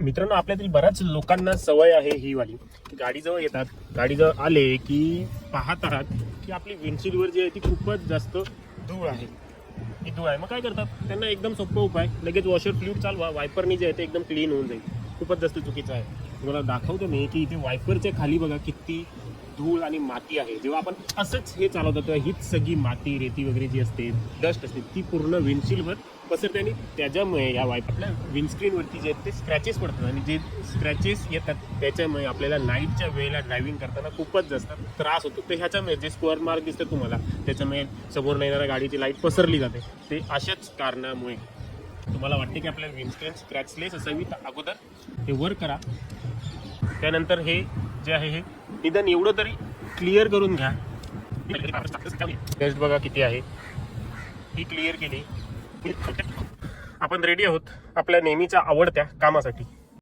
मित्रांनो, आपल्यातील बऱ्याच लोकांना सवय आहे ही वाली, गाडीजवळ येतात, गाडीजवळ आले की पाहत आहात की आपली विंडशील्डवर जी आहे ती खूपच जास्त धूळ आहे. ही धूळ आहे, मग काय करतात? त्यांना एकदम सोपा उपाय, लगेच वॉशर फ्लूइड चालवा, वायपरनी जे आहे ते एकदम क्लीन होऊन जाईल. खूपच जास्त चुकीचं आहे. तुम्हाला दाखवतो मी की इथे वायपरच्या खाली बघा किती धूळ आणि माती आहे. जेव्हा आपण असंच हे चालवतो तेव्हा हीच सगळी माती, रेती वगैरे जी असते, डस्ट असते, ती पूर्ण विंडशील्डवर पसरते आणि त्याच्यामुळे या वायपरला विंडस्क्रीनवरती जे आहेत ते स्क्रॅचेस पडतात आणि जे स्क्रॅचेस येतात त्याच्यामुळे आपल्याला नाईटच्या वेळेला ड्रायव्हिंग करताना खूपच जास्त त्रास होतो. तर ह्याच्यामुळे जे स्क्वेअर मार्क दिसतं तुम्हाला, त्याच्यामुळे समोर येणाऱ्या गाडीची लाईट पसरली जाते. ते अशाच कारणामुळे तुम्हाला वाटते की आपल्याला विंडस्क्रीन स्क्रॅचलेस असावी, तर अगोदर हे वर करा. त्यानंतर हे जे आहे हे निदान एवढं तरी क्लिअर करून घ्या. टेस्ट बघा किती आहे, ही क्लिअर केली, आपण रेडी आहोत आपल्या नेहमीच्या आवडत्या कामासाठी.